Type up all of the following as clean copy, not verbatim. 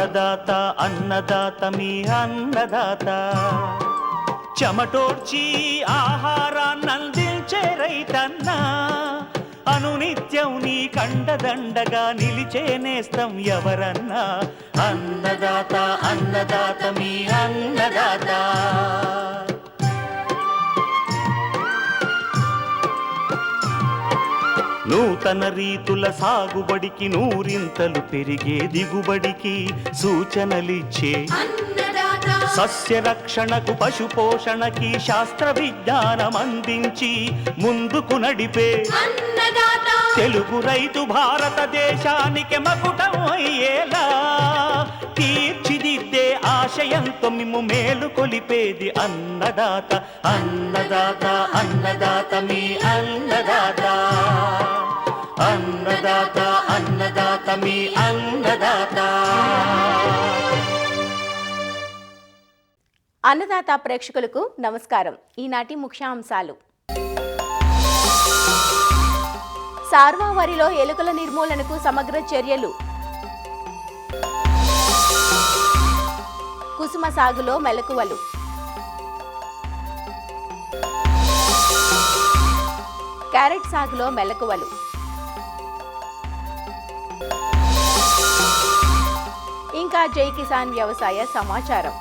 అన్నదాత అన్నదాత మీ అన్నదాత చెమటోడ్చి ఆహారాన్నందించే రైతన్న అనునిత్యం నీ కండదండగా నిలిచే నేస్తం ఎవరన్నా అన్నదాత అన్నదాత మీ అన్నదాత. నూతన రీతుల సాగుబడికి నూరింతలు పెరిగే దిగుబడికి సూచనలిచ్చే సస్య రక్షణకు పశు పోషణకి శాస్త్ర విజ్ఞానం అందించి ముందుకు నడిపే తెలుగు రైతు భారతదేశానికి మకుటం అయ్యేలా తీర్చిదిద్దే ఆశయంతో మిమ్ము మేలు కొలిపేది అన్నదాత అన్నదాత అన్నదాత మీ అన్నదాత అన్నదాత అన్నదాత మీ అన్నదాత. అన్నదాత ప్రేక్షకులకు నమస్కారం. ఈనాటి ముఖ్యాంశాలు: సార్వా వరిలో ఎలుకల నిర్మూలనకు సమగ్ర చర్యలు, కుసుమ సాగులో మెలకువలు, క్యారెట్ సాగులో మెలకువలు, ఇంకా జై కిసాన్ వ్యవసాయ సమాచారం.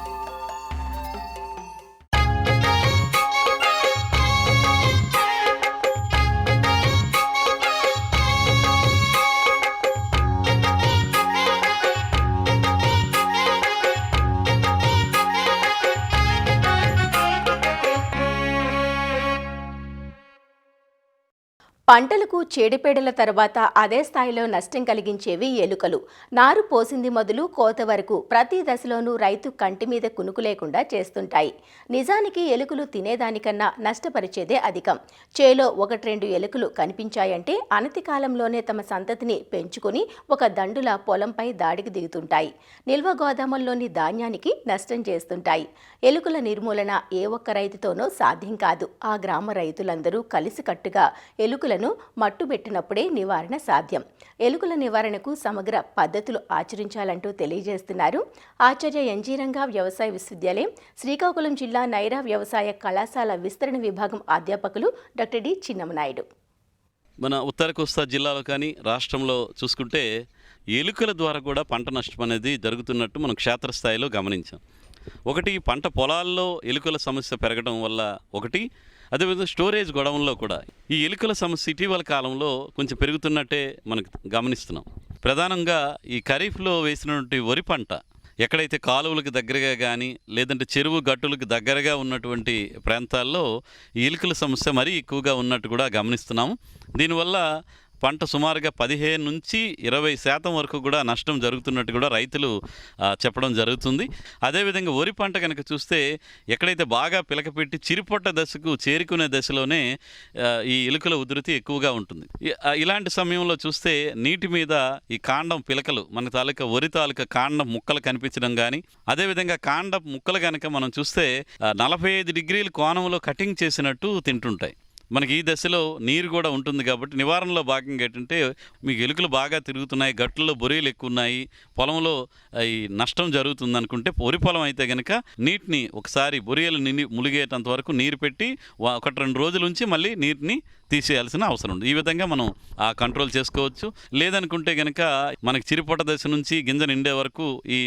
పంటలకు చీడపీడల తర్వాత అదే స్థాయిలో నష్టం కలిగించేవి ఎలుకలు. నారు పోసింది మొదలు కోత వరకు ప్రతి దశలోనూ రైతు కంటి మీద కునుకు లేకుండా చేస్తుంటాయి. నిజానికి ఎలుకలు తినేదానికన్నా నష్టపరిచేదే అధికం. చేలో 1-2 ఎలుకలు కనిపించాయంటే అనతి కాలంలోనే తమ సంతతిని పెంచుకొని ఒక దండులా పొలంపై దాడికి దిగుతుంటాయి. నిల్వ గోదాముల్లోని ధాన్యానికి నష్టం చేస్తుంటాయి. ఎలుకల నిర్మూలన ఏ ఒక్క రైతుతోనో సాధ్యం కాదు. ఆ గ్రామ రైతులందరూ కలిసికట్టుగా ఎలుకల మట్టుబెట్టినప్పుడే నివారణ సాధ్యం. ఎలుకల నివారణకు సమగ్ర పద్ధతులు ఆచరించాలంటూ తెలియజేస్తున్నారు ఆచార్య ఎన్జీ రంగా వ్యవసాయ విశ్వవిద్యాలయం శ్రీకాకుళం జిల్లా నైరా వ్యవసాయ కళాశాల విస్తరణ విభాగం అధ్యాపకులు డాక్టర్ డి చిన్నమనాయుడు. మన ఉత్తర కోస్తా జిల్లాలో కానీ రాష్ట్రంలో చూసుకుంటే ఎలుకల ద్వారా కూడా పంట నష్టం అనేది జరుగుతున్నట్టు మనం క్షేత్రస్థాయిలో గమనించాం. ఒకటి, పంట పొలాల్లో ఎలుకల సమస్య పెరగడం వల్ల ఒకటి, అదేవిధంగా స్టోరేజ్ గొడవల్లో కూడా ఈ ఎలుకల సమస్య ఇటీవల కాలంలో కొంచెం పెరుగుతున్నట్టే మనకు గమనిస్తున్నాం. ప్రధానంగా ఈ ఖరీఫ్లో వేసినటువంటి వరి పంట ఎక్కడైతే కాలువలకు దగ్గరగా కానీ లేదంటే చెరువు గట్టులకు దగ్గరగా ఉన్నటువంటి ప్రాంతాల్లో ఈ ఎలుకల సమస్య మరీ ఎక్కువగా ఉన్నట్టు కూడా గమనిస్తున్నాము. దీనివల్ల పంట సుమారుగా 15 నుంచి 20% వరకు కూడా నష్టం జరుగుతున్నట్టు కూడా రైతులు చెప్పడం జరుగుతుంది. అదేవిధంగా వరి పంట కనుక చూస్తే ఎక్కడైతే బాగా పిలకపెట్టి చిరుపొట్ట దశకు చేరుకునే దశలోనే ఈ ఎలుకల ఉధృతి ఎక్కువగా ఉంటుంది. ఇలాంటి సమయంలో చూస్తే నీటి మీద ఈ కాండం పిలకలు మన తాలూకా వరి తాలూకా కాండం ముక్కలు కనిపించడం కానీ, అదేవిధంగా కాండం ముక్కలు కనుక మనం చూస్తే 45 డిగ్రీల కోణంలో కటింగ్ చేసినట్టు తింటుంటాయి. మనకి ఈ దశలో నీరు కూడా ఉంటుంది కాబట్టి నివారణలో భాగంగా ఏంటంటే మీకు ఎలుకలు బాగా తిరుగుతున్నాయి, గట్టుల్లో బొరియలు ఎక్కువ ఉన్నాయి, పొలంలో ఈ నష్టం జరుగుతుంది అనుకుంటే వరి పొలం అయితే కనుక నీటిని ఒకసారి బొరియలు ములిగేటంత వరకు నీరు పెట్టి 1-2 రోజుల నుంచి మళ్ళీ నీటిని తీసేయాల్సిన అవసరం ఉంది. ఈ విధంగా మనం కంట్రోల్ చేసుకోవచ్చు. లేదనుకుంటే కనుక మనకి చిరుపొట్ట దశ నుంచి గింజ నిండే వరకు ఈ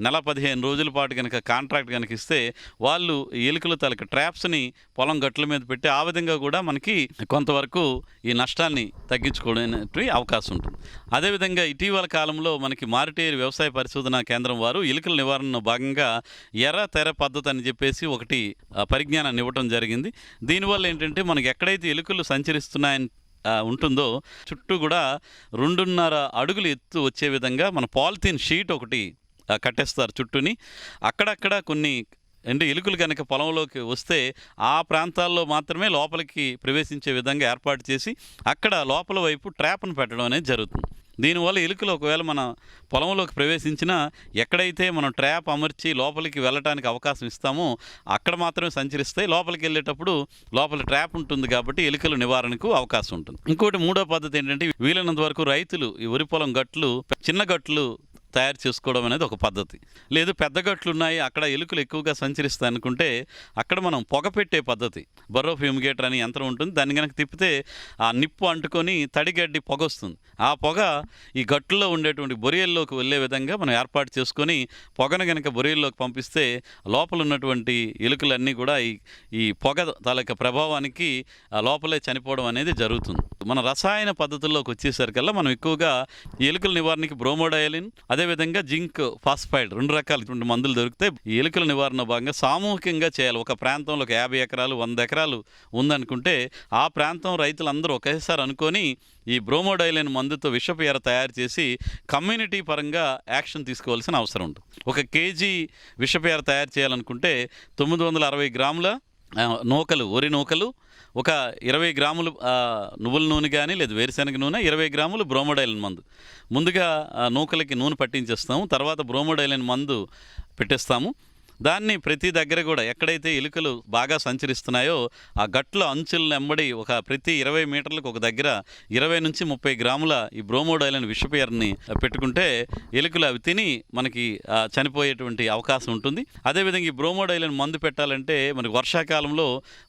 15 రోజుల పాటు కనుక కాంట్రాక్ట్ కనుక ఇస్తే వాళ్ళు ఎలుకల తాలూకా ట్రాప్స్ని పొలం గట్ల మీద పెట్టి ఆ విధంగా కూడా మనకి కొంతవరకు ఈ నష్టాన్ని తగ్గించుకోవడానికి అవకాశం ఉంటుంది. అదేవిధంగా ఇటీవల కాలంలో మనకి మారిటేరు వ్యవసాయ పరిశోధనా కేంద్రం వారు ఎలుకల నివారణలో భాగంగా ఎర్ర తెర పద్ధతి అని చెప్పేసి ఒకటి పరిజ్ఞానాన్ని ఇవ్వటం జరిగింది. దీనివల్ల ఏంటంటే మనకి ఎక్కడైతే ఎలుకలు సంచరిస్తున్నాయని ఉంటుందో చుట్టూ కూడా 2.5 అడుగులు ఎత్తు వచ్చే విధంగా మన పాలిథిన్ షీట్ ఒకటి కట్టేస్తారు చుట్టూని. అక్కడక్కడ కొన్ని ఎలుకలు కనుక పొలంలోకి వస్తే ఆ ప్రాంతాల్లో మాత్రమే లోపలికి ప్రవేశించే విధంగా ఏర్పాటు చేసి అక్కడ లోపల వైపు ట్రాప్ను పెట్టడం అనేది జరుగుతుంది. దీనివల్ల ఎలుకలు ఒకవేళ మన పొలంలోకి ప్రవేశించినా ఎక్కడైతే మనం ట్రాప్ అమర్చి లోపలికి వెళ్ళటానికి అవకాశం ఇస్తామో అక్కడ మాత్రమే సంచరిస్తాయి. లోపలికి వెళ్ళేటప్పుడు లోపల ట్రాప్ ఉంటుంది కాబట్టి ఎలుకల నివారణకు అవకాశం ఉంటుంది. ఇంకోటి 3వ పద్ధతి ఏంటంటే వీలైనంత వరకు రైతులు ఈ వరి పొలం గట్లు చిన్న గట్లు తయారు చేసుకోవడం అనేది ఒక పద్ధతి. లేదు పెద్ద గట్లు ఉన్నాయి, అక్కడ ఎలుకలు ఎక్కువగా సంచరిస్తాయి అనుకుంటే అక్కడ మనం పొగ పెట్టే పద్ధతి, బర్రో ఫ్యూమిగేటర్ అని యంత్రం ఉంటుంది. దాన్ని కనుక తిప్పితే ఆ నిప్పు అంటుకొని తడిగడ్డి పొగ వస్తుంది. ఆ పొగ ఈ గట్టులో ఉండేటువంటి బొరియల్లోకి వెళ్ళే విధంగా మనం ఏర్పాటు చేసుకొని పొగను కనుక బొరియల్లోకి పంపిస్తే లోపల ఉన్నటువంటి ఎలుకలన్నీ కూడా ఈ పొగ తాలూకా ప్రభావానికి లోపలే చనిపోవడం అనేది జరుగుతుంది. మన రసాయన పద్ధతుల్లోకి వచ్చేసరికల్లా మనం ఎక్కువగా ఎలుకల నివారణకి బ్రోమోడైలిన్, అదేవిధంగా జింక్ ఫాస్ఫైడ్ 2 రకాల మందులు దొరికితే ఈ ఎలుకల నివారణ భాగంగా సామూహికంగా చేయాలి. ఒక ప్రాంతంలో 50 ఎకరాలు 100 ఎకరాలు ఉందనుకుంటే ఆ ప్రాంతం రైతులందరూ ఒకేసారి అనుకొని ఈ బ్రోమోడైలిన్ మందుతో విషపు ఎర తయారు చేసి కమ్యూనిటీ పరంగా యాక్షన్ తీసుకోవాల్సిన అవసరం ఉంటుంది. 1 కేజీ విషపు ఎర తయారు చేయాలనుకుంటే 960 గ్రాముల నూకలు, వరి నూకలు, ఒక 20 గ్రాములు నువ్వుల నూనె కానీ లేదు వేరుశనగ నూనె, 20 గ్రాములు బ్రోమోడైలిన్ మందు. ముందుగా నూకలకి నూనె పట్టించేస్తాము, తర్వాత బ్రోమోడైలిన్ మందు పెట్టేస్తాము. దాన్ని ప్రతి దగ్గర కూడా ఎక్కడైతే ఎలుకలు బాగా సంచరిస్తున్నాయో ఆ గట్ల అంచులను వెంబడి ప్రతి 20 మీటర్లకు ఒక దగ్గర 20 నుంచి 30 గ్రాముల ఈ బ్రోమోడైలిన్ విషపేరుని పెట్టుకుంటే ఎలుకలు అవి తిని మనకి చనిపోయేటువంటి అవకాశం ఉంటుంది. అదేవిధంగా ఈ బ్రోమోడైలిన్ మందు పెట్టాలంటే మనకి వర్షాకాలంలో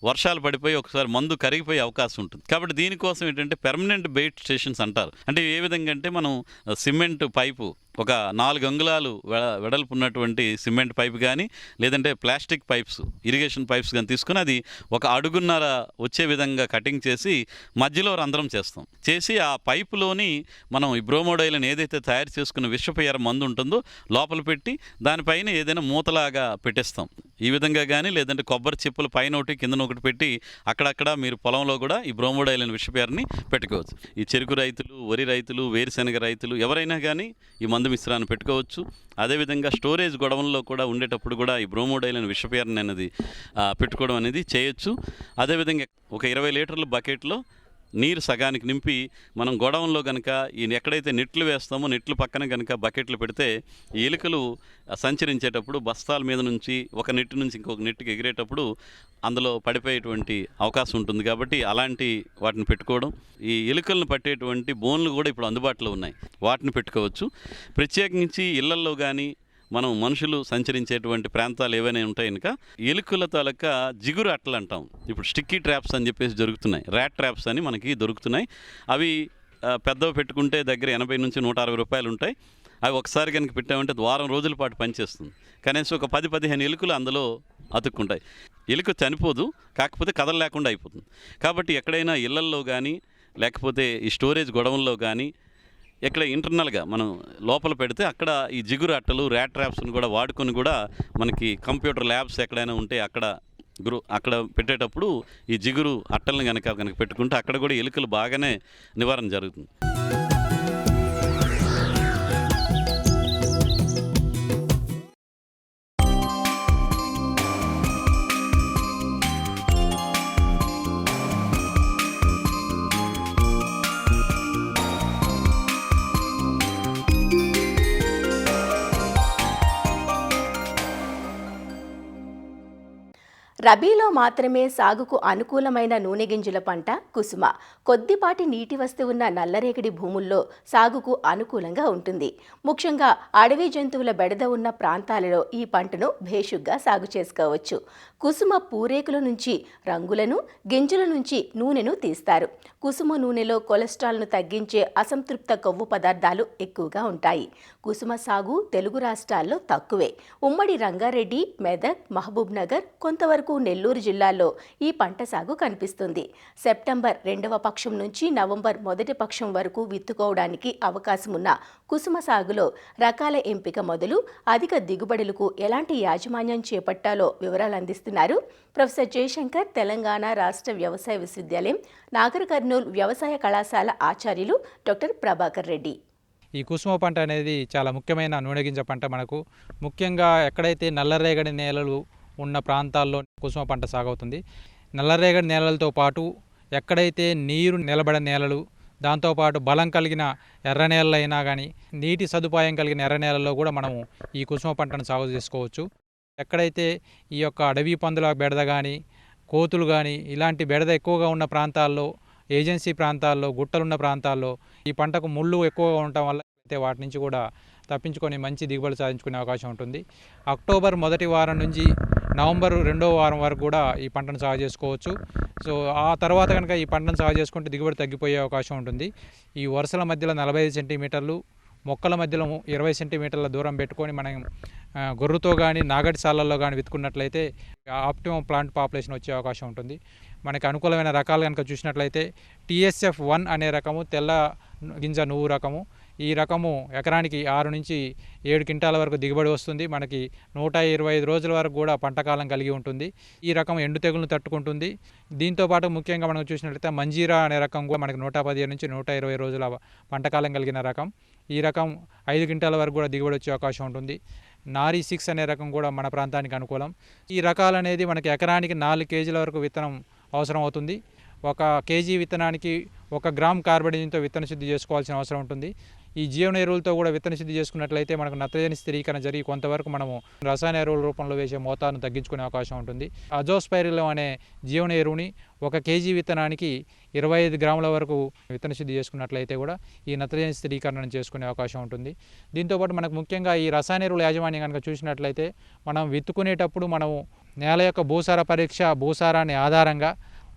వర్షాలు పడిపోయి ఒకసారి మందు కరిగిపోయే అవకాశం ఉంటుంది. కాబట్టి దీనికోసం ఏంటంటే పెర్మనెంట్ బెయిట్ స్టేషన్స్ అంటారు. అంటే ఏ విధంగా అంటే మనం సిమెంట్ పైపు ఒక 4 అంగుళాలు వెడల్పు ఉన్నటువంటి సిమెంట్ పైప్ కానీ లేదంటే ప్లాస్టిక్ పైప్స్, ఇరిగేషన్ పైప్స్ కానీ తీసుకుని అది 1 అడుగున్నర వచ్చే విధంగా కటింగ్ చేసి మధ్యలో రంధ్రం చేసి ఆ పైపులోని మనం ఈ బ్రోమోడైలిన్ ఏదైతే తయారు చేసుకున్న విషపు ఎర మందు ఉంటుందో లోపల పెట్టి దానిపైన ఏదైనా మూతలాగా పెట్టేస్తాం. ఈ విధంగా కానీ లేదంటే కొబ్బరి చిప్పలు పైన ఒకటి కిందన ఒకటి పెట్టి అక్కడక్కడ మీరు పొలంలో కూడా ఈ బ్రోమోడైలిన్ విషపేరుని పెట్టుకోవచ్చు. ఈ చెరుకు రైతులు, వరి రైతులు, వేరుశనగ రైతులు ఎవరైనా కానీ ఈ మందు మిశ్రాన్ని పెట్టుకోవచ్చు. అదేవిధంగా స్టోరేజ్ గొడవల్లో కూడా ఉండేటప్పుడు కూడా ఈ బ్రోమోడైలిన్ విషపేరుని అనేది పెట్టుకోవడం అనేది చేయొచ్చు. అదేవిధంగా ఒక 20 లీటర్ల బకెట్లో నీరు సగానికి నింపి మనం గొడవంలో కనుక ఎక్కడైతే నెట్లు వేస్తామో నెట్లు పక్కన కనుక బకెట్లు పెడితే ఈ ఎలుకలు సంచరించేటప్పుడు బస్తాల మీద నుంచి ఒక నెట్టు నుంచి ఇంకొక నెట్టుకి ఎగిరేటప్పుడు అందులో పడిపోయేటువంటి అవకాశం ఉంటుంది. కాబట్టి అలాంటి వాటిని పెట్టుకోవడం. ఈ ఎలుకలను పట్టేటువంటి బోన్లు కూడా ఇప్పుడు అందుబాటులో ఉన్నాయి, వాటిని పెట్టుకోవచ్చు. ప్రత్యేకించి ఇళ్లల్లో కానీ మనం మనుషులు సంచరించేటువంటి ప్రాంతాలు ఏవైనా ఉంటాయి కనుక ఎలుకల తాలూకా జిగురు అట్టలు అంటాం. ఇప్పుడు స్టిక్కీ ట్రాప్స్ అని చెప్పేసి దొరుకుతున్నాయి, ర్యాట్ ట్రాప్స్ అని మనకి దొరుకుతున్నాయి. అవి పెద్దవి పెట్టుకుంటే దగ్గర 80 నుంచి 160 రూపాయలు ఉంటాయి. అవి ఒకసారి కనుక పెట్టామంటే వారం రోజుల పాటు పనిచేస్తుంది. కనీసం ఒక 10-15 ఎలుకలు అందులో అతుక్కుంటాయి. ఎలుక చనిపోదు, కాకపోతే కదలలేకుండా అయిపోతుంది. కాబట్టి ఎక్కడైనా ఇళ్లల్లో కానీ లేకపోతే ఈ స్టోరేజ్ గొడవల్లో కానీ ఎక్కడ ఇంటర్నల్గా మనం లోపల పెడితే అక్కడ ఈ జిగురు అట్టలు, ర్యాట్ ట్రాప్స్ని కూడా వాడుకొని కూడా మనకి కంప్యూటర్ ల్యాబ్స్ ఎక్కడైనా ఉంటే అక్కడ పెట్టేటప్పుడు ఈ జిగురు అట్టలను కనుక పెట్టుకుంటే అక్కడ కూడా ఎలుకలు బాగానే నివారణ జరుగుతుంది. రబీలో మాత్రమే సాగుకు అనుకూలమైన నూనె గింజల పంట కుసుమ. కొద్దిపాటి నీటి వస్తు ఉన్న నల్లరేగడి భూముల్లో సాగుకు అనుకూలంగా ఉంటుంది. ముఖ్యంగా అడవి జంతువుల బెడద ఉన్న ప్రాంతాలలో ఈ పంటను భేషుగ్గా సాగు చేసుకోవచ్చు. కుసుమ పూరేకుల నుంచి రంగులను, గింజల నుంచి నూనెను తీస్తారు. కుసుమ నూనెలో కొలెస్ట్రాల్ను తగ్గించే అసంతృప్త కొవ్వు పదార్థాలు ఎక్కువగా ఉంటాయి. కుసుమ సాగు తెలుగు రాష్ట్రాల్లో తక్కువే. ఉమ్మడి రంగారెడ్డి, మెదక్, మహబూబ్ నగర్, కొంతవరకు నెల్లూరు జిల్లాల్లో ఈ పంట సాగు కనిపిస్తుంది. సెప్టెంబర్ 2వ పక్షం నుంచి నవంబర్ 1వ పక్షం వరకు విత్తుకోవడానికి అవకాశం ఉన్న కుసుమ సాగులో రకాల ఎంపిక మొదలు అధిక దిగుబడులకు ఎలాంటి యాజమాన్యం చేపట్టాలో వివరాలు అందిస్తున్నారు ప్రొఫెసర్ జయశంకర్, తెలంగాణ రాష్ట్ర వ్యవసాయ విశ్వవిద్యాలయం, నాగర్ కర్నూల్ వ్యవసాయ కళాశాల ఆచార్యులు డాక్టర్ ప్రభాకర్ రెడ్డి. ఈ కుసుమ పంట అనేది చాలా ముఖ్యమైన నూనె గింజ పంట. మనకు ముఖ్యంగా ఎక్కడైతే నల్లరేగడి నేలలు ఉన్న ప్రాంతాల్లో కుసుమ పంట సాగవుతుంది. నల్లరేగడి నేలలతో పాటు ఎక్కడైతే నీరు నిలబడే నేలలు, దాంతోపాటు బలం కలిగిన ఎర్ర నేలలు అయినా కానీ నీటి సదుపాయం కలిగిన ఎర్ర నేలల్లో కూడా మనము ఈ కుసుమ పంటను సాగు చేసుకోవచ్చు. ఎక్కడైతే ఈ యొక్క అడవి పందుల బెడద కానీ, కోతులు కానీ ఇలాంటి బెడద ఎక్కువగా ఉన్న ప్రాంతాల్లో, ఏజెన్సీ ప్రాంతాల్లో, గుట్టలున్న ప్రాంతాల్లో ఈ పంటకు ముళ్ళు ఎక్కువగా ఉండటం వల్ల అయితే వాటి నుంచి కూడా తప్పించుకొని మంచి దిగుబడి సాధించుకునే అవకాశం ఉంటుంది. అక్టోబర్ మొదటి వారం నుంచి నవంబర్ 2వ వారం వరకు కూడా ఈ పంటను సాగు చేసుకోవచ్చు. సో ఆ తర్వాత కనుక ఈ పంటను సాగు చేసుకుంటే దిగుబడి తగ్గిపోయే అవకాశం ఉంటుంది. ఈ వరుసల మధ్యలో 45 సెంటీమీటర్లు, మొక్కల మధ్యలో 20 సెంటీమీటర్ల దూరం పెట్టుకొని మనం గొర్రుతో కానీ నాగటి సాలల్లో కానీ విత్తుకున్నట్లయితే ఆప్టిమం ప్లాంట్ పాపులేషన్ వచ్చే అవకాశం ఉంటుంది. మనకి అనుకూలమైన రకాలు కనుక చూసినట్లయితే TSF1 అనే రకము తెల్ల గింజ నువ్వు రకము. ఈ రకము ఎకరానికి 6 నుంచి 7 క్వింటాల వరకు దిగుబడి వస్తుంది. మనకి 125 రోజుల వరకు కూడా పంటకాలం కలిగి ఉంటుంది. ఈ రకం ఎండు తెగులను తట్టుకుంటుంది. దీంతోపాటు ముఖ్యంగా మనం చూసినట్లయితే మంజీరా అనే రకం కూడా మనకి 115 నుంచి 120 రోజుల పంటకాలం కలిగిన రకం. ఈ రకం 5 క్వింటాల వరకు కూడా దిగుబడి వచ్చే అవకాశం ఉంటుంది. నారీ 6 అనే రకం కూడా మన ప్రాంతానికి అనుకూలం. ఈ రకాలు అనేది మనకి ఎకరానికి 4 కేజీల వరకు విత్తనం అవసరం అవుతుంది. 1 కేజీ విత్తనానికి 1 గ్రామ్ కార్బనిజంతో విత్తన శుద్ధి చేసుకోవాల్సిన అవసరం ఉంటుంది. ఈ జీవన ఎరువులతో కూడా విత్తన శుద్ధి చేసుకున్నట్లయితే మనకు నత్రజని స్థిరీకరణ జరిగి కొంతవరకు మనము రసాయన ఎరువుల రూపంలో వేసే మోతాదును తగ్గించుకునే అవకాశం ఉంటుంది. అజోస్పైరిలం అనే జీవన ఎరువుని 1 కేజీ విత్తనానికి 25 గ్రాముల వరకు విత్తన శుద్ధి చేసుకున్నట్లయితే కూడా ఈ నత్రజని స్థిరీకరణ చేసుకునే అవకాశం ఉంటుంది. దీంతోపాటు మనకు ముఖ్యంగా ఈ రసాయన ఎరువుల యాజమాన్యం కనుక చూసినట్లయితే మనం విత్తుకునేటప్పుడు మనము నేల యొక్క భూసార పరీక్ష, భూసారాన్ని ఆధారంగా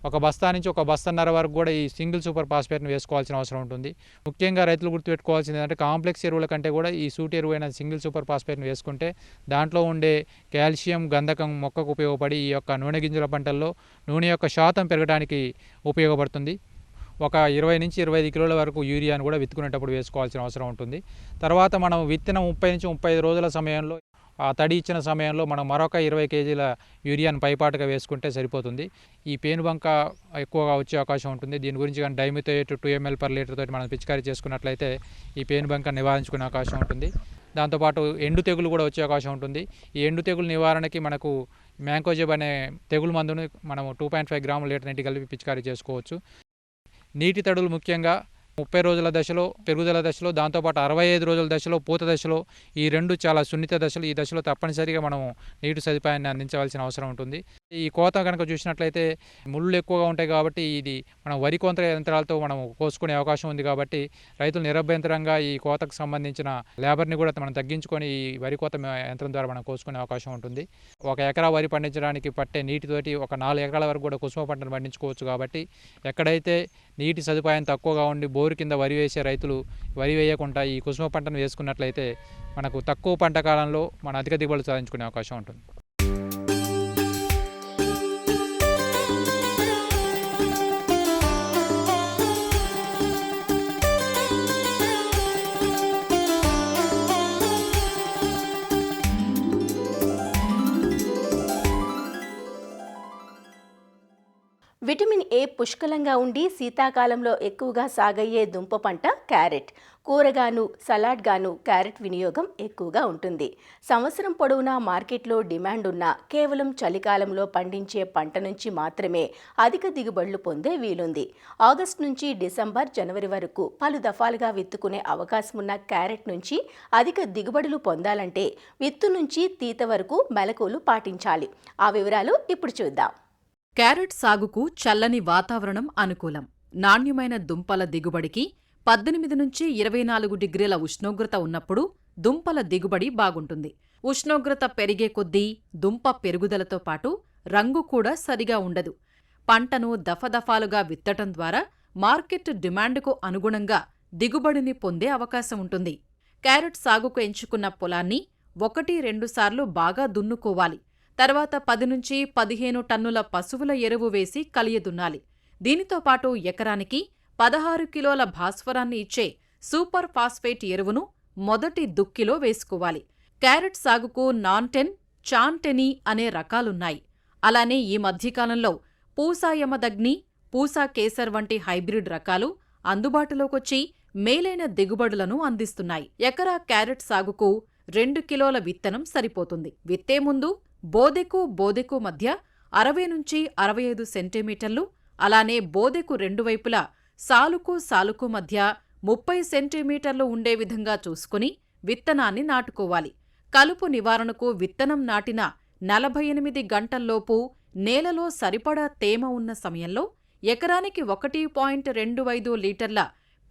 1 బస్తా నుంచి 1 బస్తాన్నర వరకు కూడా ఈ సింగిల్ సూపర్ ఫాస్ఫేట్ను వేసుకోవాల్సిన అవసరం ఉంటుంది. ముఖ్యంగా రైతులు గుర్తుపెట్టుకోవాల్సింది ఏంటంటే కాంప్లెక్స్ ఎరువుల కంటే కూడా ఈ సూటి ఎరువైన సింగిల్ సూపర్ ఫాస్ఫేట్ను వేసుకుంటే దాంట్లో ఉండే కాల్షియం, గంధకం మొక్కకు ఉపయోగపడి ఈ యొక్క నూనె గింజల పంటల్లో నూనె యొక్క శాతం పెరగడానికి ఉపయోగపడుతుంది. 20 నుంచి 25 కిలోల వరకు యూరియాను కూడా విత్తుకునేటప్పుడు వేసుకోవాల్సిన అవసరం ఉంటుంది. తర్వాత మనం విత్తనం 30 నుంచి 35 రోజుల సమయంలో ఆ తడి ఇచ్చిన సమయంలో మనం మరొక 20 కేజీల యూరియాను పైపాటుగా వేసుకుంటే సరిపోతుంది. ఈ పేనుబంక ఎక్కువగా వచ్చే అవకాశం ఉంటుంది. దీని గురించి కానీ డైమిథోయేట్ 2 ml per లీటర్ తోటి మనం పిచికారీ చేసుకున్నట్లయితే ఈ పేనుబంక నివారించుకునే అవకాశం ఉంటుంది. దాంతోపాటు ఎండు తెగులు కూడా వచ్చే అవకాశం ఉంటుంది. ఈ ఎండు తెగులు నివారణకి మనకు మ్యాంకోజెబ్ అనే తెగులు మందును మనం 2.5 గ్రాముల లీటర్ నీటి కలిపి పిచికారీ చేసుకోవచ్చు. నీటి తడులు ముఖ్యంగా 30 రోజుల దశలో, పెరుగుదల దశలో, దాంతోపాటు 65 రోజుల దశలో, పూత దశలో ఈ 2 చాలా సున్నిత దశలు. ఈ దశలో తప్పనిసరిగా మనం నీటి సదుపాయాన్ని అందించవలసిన అవసరం ఉంటుంది. ఈ కోత కనుక చూసినట్లయితే ముళ్ళు ఎక్కువగా ఉంటాయి కాబట్టి ఇది మనం వరి కోత యంత్రాలతో మనం కోసుకునే అవకాశం ఉంది కాబట్టి రైతులు నిరభ్యంతరంగా ఈ కోతకు సంబంధించిన లేబర్ని కూడా మనం తగ్గించుకొని ఈ వరి కోత యంత్రం ద్వారా మనం కోసుకునే అవకాశం ఉంటుంది. 1 ఎకరా వరి పండించడానికి పట్టే నీటితోటి 4 ఎకరాల వరకు కూడా కుసుమ పంటను పండించుకోవచ్చు. కాబట్టి ఎక్కడైతే నీటి సదుపాయం తక్కువగా ఉండి బోరు కింద వరి వేసే రైతులు వరి వేయకుండా ఈ కుసుమ పంటను వేసుకున్నట్లయితే మనకు తక్కువ పంట కాలంలో మన అధిక దిగుబడులు సాధించుకునే అవకాశం ఉంటుంది. విటమిన్ ఏ పుష్కలంగా ఉండి శీతాకాలంలో ఎక్కువగా సాగయ్యే దుంప పంట క్యారెట్. కూరగాను, సలాడ్గాను క్యారెట్ వినియోగం ఎక్కువగా ఉంటుంది. సంవత్సరం పొడవునా మార్కెట్లో డిమాండ్ ఉన్న కేవలం చలికాలంలో పండించే పంట నుంచి మాత్రమే అధిక దిగుబడులు పొందే వీలుంది. ఆగస్టు నుంచి డిసెంబర్, జనవరి వరకు పలు దఫాలుగా విత్తుకునే అవకాశం ఉన్న క్యారెట్ నుంచి అధిక దిగుబడులు పొందాలంటే విత్తు నుంచి తీత వరకు మెలకువలు పాటించాలి. ఆ వివరాలు ఇప్పుడు చూద్దాం. క్యారెట్ సాగుకు చల్లని వాతావరణం అనుకూలం. నాణ్యమైన దుంపల దిగుబడికి 18 నుంచి 24 డిగ్రీల ఉష్ణోగ్రత ఉన్నప్పుడు దుంపల దిగుబడి బాగుంటుంది. ఉష్ణోగ్రత పెరిగే కొద్దీ దుంప పెరుగుదలతో పాటు రంగు కూడా సరిగా ఉండదు. పంటను దఫదఫాలుగా విత్తటం ద్వారా మార్కెట్ డిమాండ్కు అనుగుణంగా దిగుబడిని పొందే అవకాశం ఉంటుంది. క్యారెట్ సాగుకు ఎంచుకున్న పొలాన్ని 1-2 సార్లు బాగా దున్నుకోవాలి. తర్వాత 10 నుంచి 15 టన్నుల పశువుల ఎరువు వేసి కలియదున్నాలి. దీనితో పాటు ఎకరానికి 16 కిలోల భాస్వరాన్ని ఇచ్చే సూపర్ ఫాస్ఫేట్ ఎరువును మొదటి దుక్కిలో వేసుకోవాలి. క్యారెట్ సాగుకు నాన్-10, చాన్-10 అనే రకాలున్నాయి. అలానే ఈ మధ్యకాలంలో పూసా యమదగ్ని, పూసా కేసర్ వంటి హైబ్రిడ్ రకాలు అందుబాటులోకొచ్చి మేలైన దిగుబడులను అందిస్తున్నాయి. ఎకరా క్యారెట్ సాగుకు 2 కిలోల విత్తనం సరిపోతుంది. విత్తే ముందు బోదెకు మధ్య 60 నుంచి 65 సెంటీమీటర్లు, అలానే బోదెకు 2 వైపులా సాలుకు మధ్య 30 సెంటీమీటర్లు ఉండే విధంగా చూసుకుని విత్తనాన్ని నాటుకోవాలి. కలుపు నివారణకు విత్తనం నాటిన 48 గంటల్లోపు నేలలో సరిపడా తేమ ఉన్న సమయంలో ఎకరానికి 1.25 లీటర్ల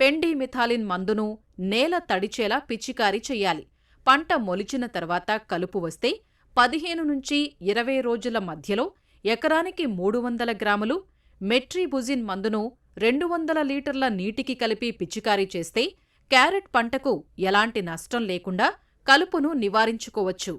పెండిమిథాలిన్ మందును నేల తడిచేలా పిచికారీ చెయ్యాలి. పంట మొలిచిన తర్వాత కలుపు వస్తే 15 నుంచి 20 రోజుల మధ్యలో ఎకరానికి 300 గ్రాములు మెట్రిబుజిన్ మందును 200 లీటర్ల నీటికి కలిపి పిచికారీ చేస్తే క్యారెట్ పంటకు ఎలాంటి నష్టం లేకుండా కలుపును నివారించుకోవచ్చు.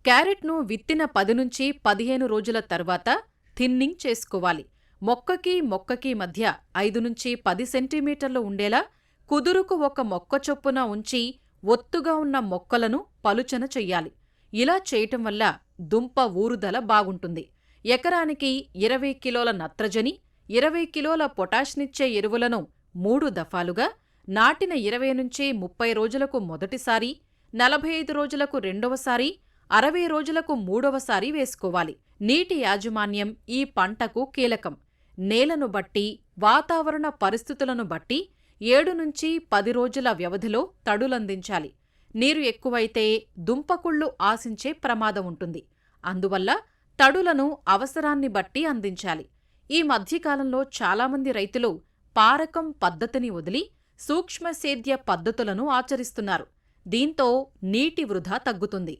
క్యారెట్ను విత్తిన 10 నుంచి 15 రోజుల తర్వాత థిన్నింగ్ చేసుకోవాలి. మొక్కకి మధ్య 5 నుంచి 10 సెంటీమీటర్లు ఉండేలా కుదురుకు ఒక మొక్క చొప్పున ఉంచి ఒత్తుగా ఉన్న మొక్కలను పలుచన చెయ్యాలి. ఇలా చేయటం వల్ల దుంప ఊరుదల బాగుంటుంది. ఎకరానికి 20 కిలోల నత్రజని, 20 కిలోల పొటాష్నిచ్చే ఎరువులను 3 దఫాలుగా నాటిన 20 నుంచి 30 రోజులకు మొదటిసారి, 45 రోజులకు రెండవసారి, 60 రోజులకు మూడవసారి వేసుకోవాలి. నీటి యాజమాన్యం ఈ పంటకు కీలకం. నేలను బట్టి, వాతావరణ పరిస్థితులను బట్టి 7 నుంచి 10 రోజుల వ్యవధిలో తడులందించాలి. నీరు ఎక్కువైతే దుంపకుళ్ళు ఆశించే ప్రమాదం ఉంటుంది. అందువల్ల తడులను అవసరాన్ని బట్టి అందించాలి. ఈ మధ్యకాలంలో చాలామంది రైతులు పారకం పద్ధతిని వదిలి సూక్ష్మ సేద్య పద్ధతులను ఆచరిస్తున్నారు. దీంతో నీటి వృధా తగ్గుతుంది.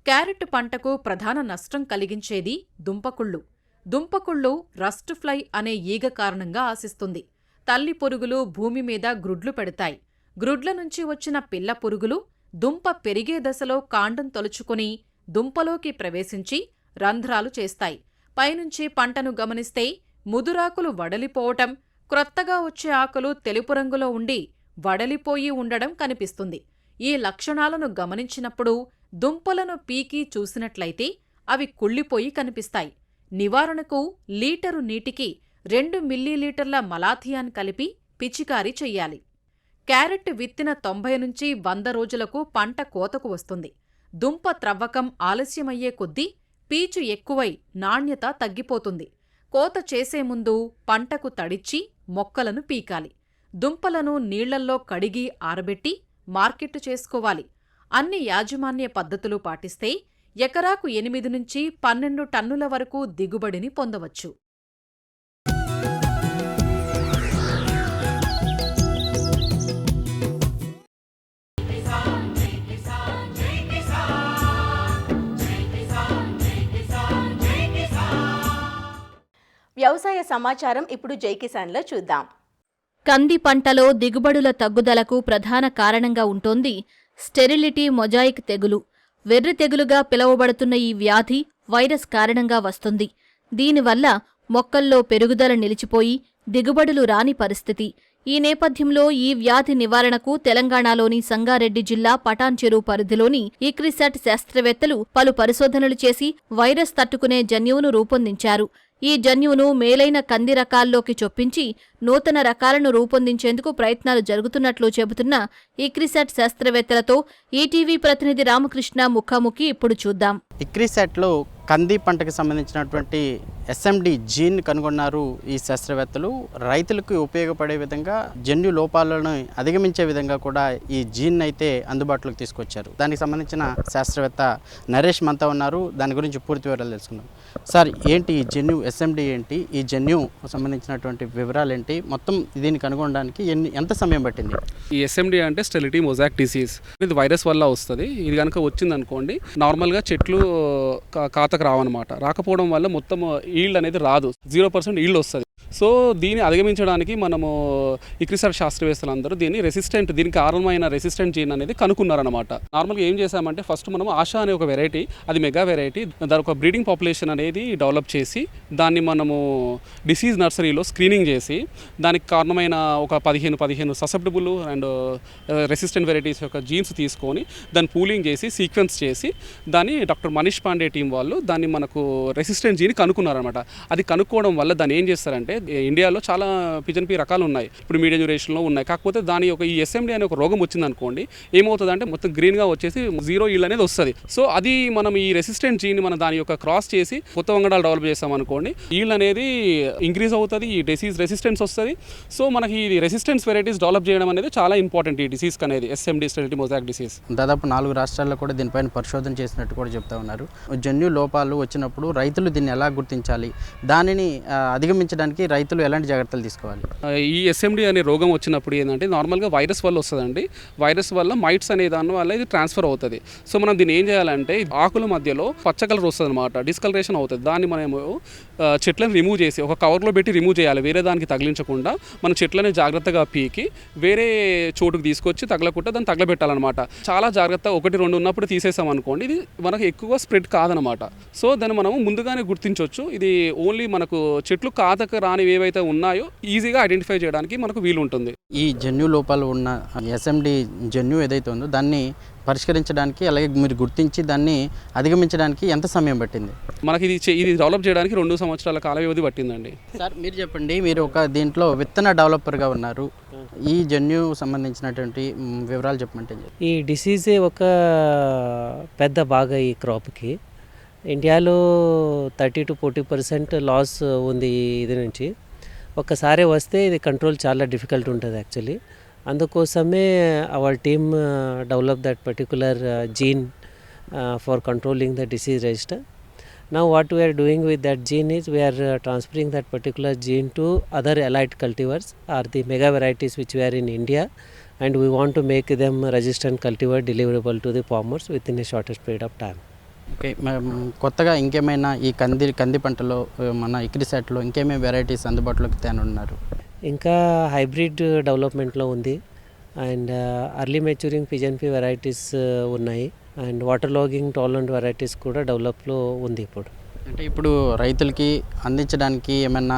క్యారెట్ పంటకు ప్రధాన నష్టం కలిగించేది దుంపకుళ్ళు. దుంపకుళ్ళు రస్ట్ ఫ్లై అనే ఈగ కారణంగా ఆశిస్తుంది. తల్లి పురుగులు భూమి మీద గ్రుడ్లు పెడతాయి. గ్రుడ్ల నుంచి వచ్చిన పిల్ల పురుగులు దుంప పెరిగే దశలో కాండం తొలుచుకుని దుంపలోకి ప్రవేశించి రంధ్రాలు చేస్తాయి. పైనుంచి పంటను గమనిస్తే ముదురాకులు వడలిపోవటం, క్రొత్తగా వచ్చే ఆకులు తెలుపు రంగులో ఉండి వడలిపోయి ఉండడం కనిపిస్తుంది. ఈ లక్షణాలను గమనించినప్పుడు దుంపలను పీకి చూసినట్లయితే అవి కుళ్ళిపోయి కనిపిస్తాయి. నివారణకు లీటరు నీటికి 2 మిల్లీలీటర్ల మలాథియాన్ కలిపి పిచికారీ చెయ్యాలి. క్యారెట్ విత్తిన 90 నుంచి 100 రోజులకు పంట కోతకు వస్తుంది. దుంప త్రవ్వకం ఆలస్యమయ్యే కొద్దీ పీచు ఎక్కువై నాణ్యత తగ్గిపోతుంది. కోత చేసే ముందు పంటకు తడిచ్చి మొక్కలను పీకాలి. దుంపలను నీళ్లల్లో కడిగి ఆరబెట్టి మార్కెట్టు చేసుకోవాలి. అన్ని యాజమాన్య పద్ధతులు పాటిస్తే ఎకరాకు 8 నుంచి 12 టన్నుల వరకు దిగుబడిని పొందవచ్చు. వ్యవసాయ సమాచారం ఇప్పుడు జై కిసాన్లో చూద్దాం. కంది పంటలో దిగుబడుల తగ్గుదలకు ప్రధాన కారణంగా ఉంటోంది స్టెరిలిటీ మొజాయిక్ తెగులు. వెర్రి తెగులుగా పిలువబడుతున్న ఈ వ్యాధి వైరస్ కారణంగా వస్తుంది. దీనివల్ల మొక్కల్లో పెరుగుదల నిలిచిపోయి దిగుబడులు రాని పరిస్థితి. ఈ నేపథ్యంలో ఈ వ్యాధి నివారణకు తెలంగాణలోని సంగారెడ్డి జిల్లా పటాన్చెరు పరిధిలోని ఇక్రిసాట్ శాస్త్రవేత్తలు పలు పరిశోధనలు చేసి వైరస్ తట్టుకునే జన్యువును రూపొందించారు. ఈ జన్యువును మేలైన కంది రకాల్లోకి చొప్పించి నూతన రకాలను రూపొందించేందుకు ప్రయత్నాలు జరుగుతున్నట్లు చెబుతున్న ఇక్రిసాట్ శాస్త్రవేత్తలతో ఈటీవీ ప్రతినిధి రామకృష్ణ ముఖాముఖి ఇప్పుడు చూద్దాం. ఇక్రిసాట్లో కంది పంటకు సంబంధించినటువంటి ఎస్ఎండి జీన్ కనుగొన్నారు ఈ శాస్త్రవేత్తలు. రైతులకు ఉపయోగపడే విధంగా జన్యు లోపాలను అధిగమించే విధంగా కూడా ఈ జీన్ అయితే అందుబాటులోకి తీసుకొచ్చారు. దానికి సంబంధించిన శాస్త్రవేత్త నరేష్ మంతా ఉన్నారు. దాని గురించి పూర్తి వివరాలు తెలుసుకుందాం. సార్, ఏంటి ఈ జన్యు ఎస్ఎండి ఏంటి, ఈ జన్యు సంబంధించినటువంటి వివరాలు ఏంటి, మొత్తం దీన్ని కనుగొనడానికి ఎంత సమయం పట్టింది? ఈ ఎస్ఎండి అంటే స్టెరిలిటీ మొజాయిక్ డిసీజ్. ఇది వైరస్ వల్ల వస్తుంది. ఇది కనుక వచ్చింది అనుకోండి, నార్మల్గా చెట్లు కాతకు రావన్నమాట. రాకపోవడం వల్ల మొత్తం ఈల్డ్ అనేది రాదు, 0% ఈల్డ్ వస్తుంది. సో దీన్ని అధిగమించడానికి మనము ఇక్రిసాట్ శాస్త్రవేత్తలందరూ దీనికి కారణమైన రెసిస్టెంట్ జీన్ అనేది కనుక్కున్నారనమాట. నార్మల్గా ఏం చేశామంటే ఫస్ట్ మనం ఆశా అనే ఒక వెరైటీ, అది మెగా వెరైటీ, దాని ఒక బ్రీడింగ్ పాపులేషన్ అనేది డెవలప్ చేసి దాన్ని మనము డిసీజ్ నర్సరీలో స్క్రీనింగ్ చేసి దానికి కారణమైన ఒక 15 ససెప్టబుల్ అండ్ రెసిస్టెంట్ వెరైటీస్ యొక్క జీన్స్ తీసుకొని దాన్ని పూలింగ్ చేసి సీక్వెన్స్ చేసి దాన్ని డాక్టర్ మనీష్ పాండే టీం వాళ్ళు దాన్ని మనకు రెసిస్టెంట్ జీన్ కనుక్కున్నారనమాట. అది కనుక్కోవడం వల్ల దాన్ని ఏం చేస్తారంటే, ఇండియాలో చాలా పిజన్పి రకాలు ఉన్నాయి, ఇప్పుడు మీడియం డ్యూరేషన్లో ఉన్నాయి. కాకపోతే దాని ఒక ఈ ఎస్ఎండి అనే ఒక రోగం వచ్చింది అనుకోండి, ఏమవుతుందంటే మొత్తం గ్రీన్గా వచ్చేసి 0 ఈల్డ్ అనేది వస్తుంది. సో అది మనం ఈ రెసిస్టెంట్ జీన్ మనం దాని యొక్క క్రాస్ చేసి కొత్త వంగడాలు డెవలప్ చేస్తాం అనుకోండి, ఈల్డ్ అనేది ఇంక్రీజ్ అవుతుంది, ఈ డిసీజ్ రెసిస్టెన్స్ వస్తుంది. సో మనకి ఈ రెసిస్టెన్స్ వెరైటీస్ డెవలప్ చేయడం అనేది చాలా ఇంపార్టెంట్ ఈ డిసీజ్ అనేది, ఎస్ఎండి స్టెరిలిటీ మొజాయిక్ డిసీజ్. దాదాపు 4 రాష్ట్రాల్లో కూడా దీనిపైన పరిశోధన చేసినట్టు కూడా చెప్తా ఉన్నారు. జన్యు లోపాలు వచ్చినప్పుడు రైతులు దీన్ని ఎలా గుర్తించాలి, దానిని అధిగమించడానికి రైతులు ఎలాంటి జాగ్రత్తలు తీసుకోవాలి? ఈ ఎస్ఎండి అనే రోగం వచ్చినప్పుడు ఏంటంటే నార్మల్గా వైరస్ వల్ల వస్తుందండి. వైరస్ వల్ల మైట్స్ అనే దాని వల్ల ఇది ట్రాన్స్ఫర్ అవుతుంది. సో మనం దీన్ని ఏం చేయాలంటే ఆకుల మధ్యలో పచ్చ కలర్ వస్తుంది అనమాట, డిస్కలరేషన్ అవుతుంది. దాన్ని మనము చెట్లను రిమూవ్ చేసి ఒక కవర్లో పెట్టి రిమూవ్ చేయాలి, వేరే దానికి తగిలించకుండా. మన చెట్లని జాగ్రత్తగా పీకి వేరే చోటుకు తీసుకొచ్చి తగలకుండా దాన్ని తగలబెట్టాలన్నమాట. చాలా జాగ్రత్త, 1-2 ఉన్నప్పుడు తీసేసాం అనుకోండి, ఇది మనకు ఎక్కువ స్ప్రెడ్ కాదనమాట. సో దాన్ని మనము ముందుగానే గుర్తించవచ్చు. ఇది ఓన్లీ మనకు చెట్లు కాతక రానివి ఏవైతే ఉన్నాయో ఈజీగా ఐడెంటిఫై చేయడానికి మనకు వీలు ఉంటుంది. ఈ జన్యు లోపాలు ఉన్న ఎస్ఎండి జన్యు ఏదైతే ఉందో దాన్ని పరిష్కరించడానికి, అలాగే మీరు గుర్తించి దాన్ని అధిగమించడానికి ఎంత సమయం పట్టింది? మనకి ఇది డెవలప్ చేయడానికి 2 సంవత్సరాల కాల వ్యవధి పట్టిందండి. సార్ మీరు చెప్పండి, మీరు ఒక దీంట్లో విత్తన డెవలపర్గా ఉన్నారు, ఈ జన్యు సంబంధించినటువంటి వివరాలు చెప్పమంటే. ఈ డిసీజే ఒక పెద్ద బాగా ఈ క్రాప్కి ఇండియాలో 30-40% లాస్ ఉంది ఇది నుంచి. ఒక్కసారి వస్తే ఇది కంట్రోల్ చాలా డిఫికల్ట్ ఉంటుంది యాక్చువల్లీ. అందుకోసమే our team develop that particular gene for controlling the disease register. Now what we are doing with that gene is we are transferring that particular gene to other allied cultivars or the mega varieties which we are in India, and we want to make them resistant cultivar deliverable to the farmers within a shortest period of time. Okay, కొత్తగా ఇంకేమైనా ఈ కంది పంటలో మన ఇక్రిసాట్లో ఇంకేమైనా varieties అందుబాటులోకి తేనున్నారు? ఇంకా hybrid డెవలప్మెంట్లో ఉంది, and early maturing pigeonpea varieties ఉన్నాయి, and water logging tolerant varieties కూడా డెవలప్లో ఉంది ఇప్పుడు. అంటే ఇప్పుడు రైతులకి అందించడానికి ఏమైనా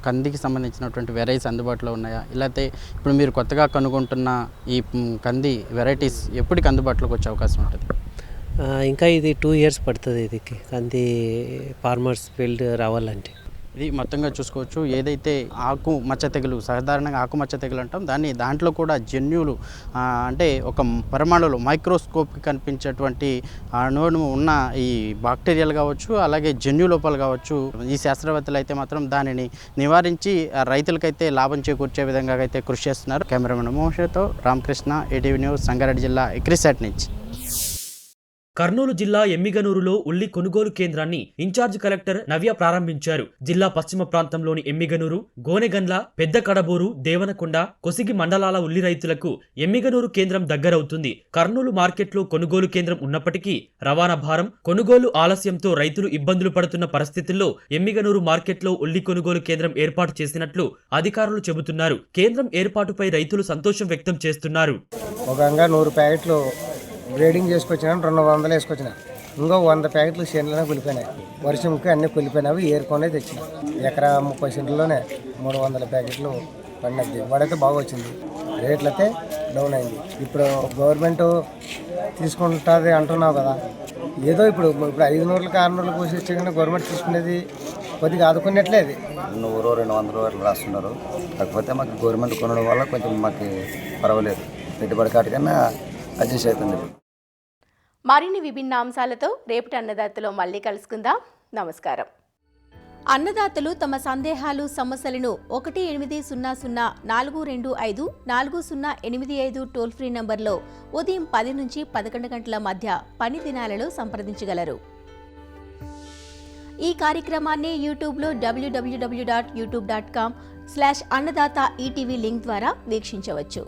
కందికి సంబంధించినటువంటి వెరైటీస్ అందుబాటులో ఉన్నాయా? లేకపోతే ఇప్పుడు మీరు కొత్తగా కనుగొంటున్న ఈ కంది వెరైటీస్ ఎప్పటికి అందుబాటులోకి వచ్చే అవకాశం ఉంటుంది? ఇంకా ఇది 2 years పడుతుంది ఇది కంది ఫార్మర్స్ ఫీల్డ్ రావాలంటే. ఇది మొత్తంగా చూసుకోవచ్చు. ఏదైతే ఆకు మచ్చ తెగులు, సాధారణంగా ఆకు మచ్చ తెగులు అంటాం, దాంట్లో కూడా జన్యువులు అంటే ఒక పరమాణువులు మైక్రోస్కోప్కి కనిపించేటువంటి అణువును ఉన్న ఈ బాక్టీరియాలు కావచ్చు, అలాగే జన్యు లోపాలు కావచ్చు, ఈ శాస్త్రవేత్తలు అయితే మాత్రం దానిని నివారించి రైతులకైతే లాభం చేకూర్చే విధంగా అయితే కృషి చేస్తున్నారు. కెమెరామెన్ మోహన్తో రామకృష్ణ, ఈటీవీ న్యూస్, సంగారెడ్డి జిల్లా ఇక్రిసాట్ నుంచి. కర్నూలు జిల్లా ఎమ్మిగనూరులో ఉల్లి కొనుగోలు కేంద్రాన్ని ఇన్ఛార్జ్ కలెక్టర్ నవ్య ప్రారంభించారు. జిల్లా పశ్చిమ ప్రాంతంలోని ఎమ్మిగనూరు, గోనెగండ్ల, పెద్ద కడబూరు, దేవనకొండ, కొసిగి మండలాల ఉల్లి రైతులకు ఎమ్మిగనూరు కేంద్రం దగ్గరవుతుంది. కర్నూలు మార్కెట్లో కొనుగోలు కేంద్రం ఉన్నప్పటికీ రవాణా భారం, కొనుగోలు ఆలస్యంతో రైతులు ఇబ్బందులు పడుతున్న పరిస్థితుల్లో ఎమ్మిగనూరు మార్కెట్లో ఉల్లి కొనుగోలు కేంద్రం ఏర్పాటు చేసినట్లు అధికారులు చెబుతున్నారు. కేంద్రం ఏర్పాటుపై రైతులు సంతోషం వ్యక్తం చేస్తున్నారు. 100 ప్యాకెట్లు గ్రేడింగ్ చేసుకొచ్చినాను, 200 వేసుకొచ్చిన, ఇంకో 100 ప్యాకెట్లు చేనులోనే కులిపోయినాయి. వర్షంకి అన్నీ కులిపోయినవి ఏరుకొనే తెచ్చిన. ఎకరా 30 సెంట్లలోనే 300 ప్యాకెట్లు పండినది. దిగుబడి బాగా వచ్చింది, రేట్లు అయితే డౌన్ అయింది. ఇప్పుడు గవర్నమెంట్ తీసుకుంటుంది అంటున్నావు కదా, ఏదో ఇప్పుడు 500-600 కోసి వచ్చే కానీ గవర్నమెంట్ తీసుకునేది కొద్దిగా ఆదుకున్నట్లేదు. 100-200 రాస్తున్నారు. కాకపోతే మాకు గవర్నమెంట్ కొనడం వల్ల కొంచెం మాకు పర్వాలేదు, పెట్టుబడి కాటికన్నా అడ్జస్ట్ అవుతుంది. మరిన్ని విభిన్న అంశాలతో రేపటి అన్నదాతలో మళ్ళీ కలుసుకుందాం. నమస్కారం. అన్నదాతలు తమ సందేహాలు, సమస్యలను 1-800-425-4085 టోల్ ఫ్రీ నంబర్లో ఉదయం 10 నుంచి 11 గంటల మధ్య పని దినాలలో సంప్రదించగలరు. ఈ కార్యక్రమాన్ని యూట్యూబ్లో www.youtube.com/అన్నదాత ఈటీవీ లింక్ ద్వారా వీక్షించవచ్చు.